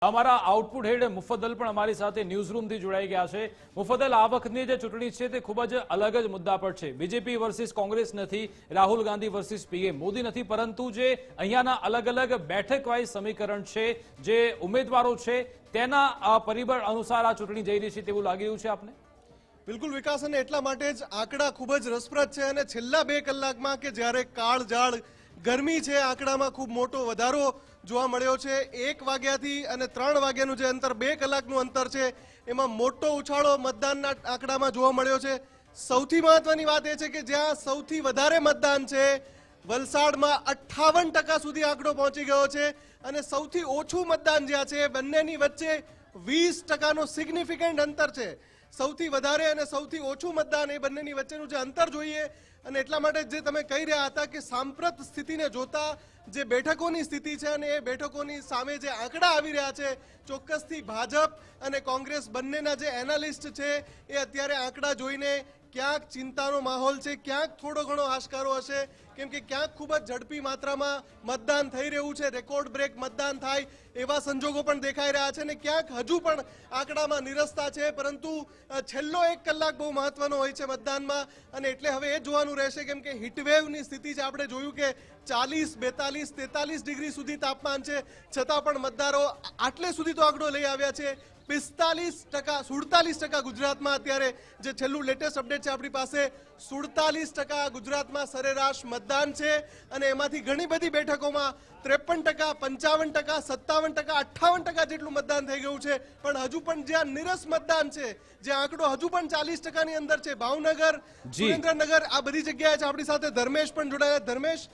અમારા આઉટપુટ હેડ મુફદ્દલ પણ અમારી સાથે ન્યૂઝરૂમથી જોડાઈ ગયા છે। મુફદ્દલ, આ વખતની જે ચૂંટણી છે તે ખૂબ જ અલગ જ મુદ્દા પર છે। બીજેપી વર્સિસ કોંગ્રેસ નથી, રાહુલ ગાંધી વર્સિસ પીએમ મોદી નથી, પરંતુ જે અહીંયાના અલગ અલગ બેઠક વાઇઝ સમીકરણ છે, જે ઉમેદવારો છે તેના પરિબળ અનુસાર આ ચૂંટણી જઈ રહી છે તેવું લાગી રહ્યું છે આપને? બિલકુલ વિકાસ, અને એટલા માટે જ આંકડા ખૂબ જ રસપ્રદ છે અને છેલ્લા 2 કલાકમાં કે જ્યારે કાળઝાળ ગરમી છે, આંકડામાં ખૂબ મોટો વધારો જોવા મળ્યો છે। 1 વાગ્યાથી અને 3 વાગ્યાનું જે અંતર 2 કલાકનું અંતર છે એમાં મોટો ઉછાળો મતદાનના આંકડામાં જોવા મળ્યો છે। સૌથી મહત્વની વાત એ છે કે જ્યાં સૌથી વધારે મતદાન છે વલસાડમાં 58% સુધી આંકડો પહોંચી ગયો છે, અને સૌથી ઓછું મતદાન જ્યાં છે બંનેની વચ્ચે 20%નો સિગ્નિફિકન્ટ અંતર છે। સૌથી વધારે અને સૌથી ઓછું મતદાન એ બંનેની વચ્ચેનું જે અંતર જોઈએ, અને એટલા માટે જે તમે કહી રહ્યા હતા કે સાંપ્રત સ્થિતિને જોતા જે બેઠકોની સ્થિતિ છે અને એ બેઠકોની સામે જે આંકડા આવી રહ્યા છે, ચોક્કસથી ભાજપ અને કોંગ્રેસ બંનેના જે એનાલિસ્ટ છે એ અત્યારે આંકડા જોઈને ક્યાંક ચિંતાનો માહોલ છે, ક્યાંક થોડો ઘણો આશકારો હશે, કેમ કે ક્યાંક ખૂબ જ ઝડપી માત્રામાં મતદાન થઈ રહ્યું છે, રેકોર્ડ બ્રેક મતદાન થાય એવા સંજોગો પણ દેખાઈ રહ્યા છે, અને ક્યાંક હજુ પણ આંકડામાં નિરસતા છે। પરંતુ છેલ્લો 1 કલાક બહુ મહત્વનો હોય છે મતદાનમાં, અને એટલે હવે એ જોવાનું રહેશે, કેમ કે હીટવેવની સ્થિતિ છે। આપણે જોયું કે 40, 42, 43 ડિગ્રી સુધી તાપમાન છે, છતાં પણ મતદારો આટલે સુધી તો આંકડો લઈ આવ્યા છે। 47% ગુજરાતમાં અત્યારે જે છેલ્લું લેટેસ્ટ અપડેટ છે આપણી પાસે, 47% ગુજરાતમાં સરેરાશ મતદાન છે, અને એમાંથી ઘણી બધી બેઠકોમાં 53%, 55%, 57%, 58% જેટલું મતદાન થઈ ગયું છે। પણ હજુ પણ જ્યાં નિરસ મતદાન છે, જે આંકડો હજુ પણ 40%ની અંદર છે, ભાવનગર, સુરેન્દ્રનગર, આ બધી જગ્યાએ છે। આપણી સાથે ધર્મેશ પણ જોડાયા। ધર્મેશ,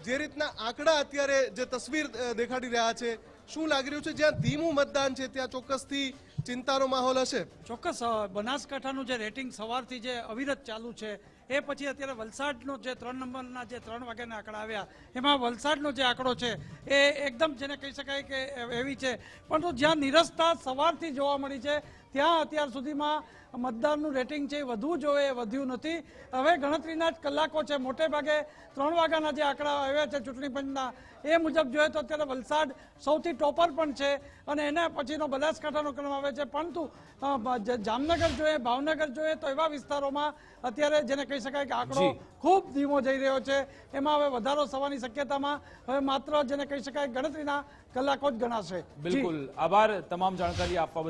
જે રીતના આંકડા અત્યારે જે તસવીર દેખાડી રહ્યા છે, શું લાગી રહ્યું છે? જ્યાં ધીમું મતદાન છે ત્યાં ચોક્કસથી ચિંતાનો માહોલ હશે? ચોક્કસ બનાસકાંઠાનું જે રેટિંગ સવારથી જે અવિરત ચાલુ છે, એ પછી અત્યારે વલસાડનો જે 3 નંબરના જે 3 વાગ્યાના આંકડા આવ્યા, એમાં વલસાડનો જે આંકડો છે એ એકદમ જેને કહી શકાય કે એવી છે, પરંતુ જ્યાં નિરસતા સવારથી જોવા મળી છે ત્યાં અત્યાર સુધીમાં મતદાનનું રેટિંગ છે વધવું જોઈએ, વધ્યું નથી। હવે ગણતરીના જ કલાકો છે, મોટે ભાગે 3 વાગ્યાના જે આંકડા આવ્યા છે ચૂંટણી પંચના, એ મુજબ જોઈએ તો અત્યારે વલસાડ સૌથી ટોપર પણ છે, અને એના પછીનો બનાસકાંઠાનો ક્રમ આવે છે। પરંતુ જામનગર જોઈએ, ભાવનગર જોઈએ તો એવા વિસ્તારોમાં અત્યારે જેને કહી શકાય કે આંકડો ખૂબ ધીમો જઈ રહ્યો છે। એમાં હવે વધારો થવાની શક્યતામાં હવે માત્ર જેને કહી શકાય ગણતરીના કલાકો જ ગણાશે। બિલકુલ, આભાર તમામ જાણકારી આપવા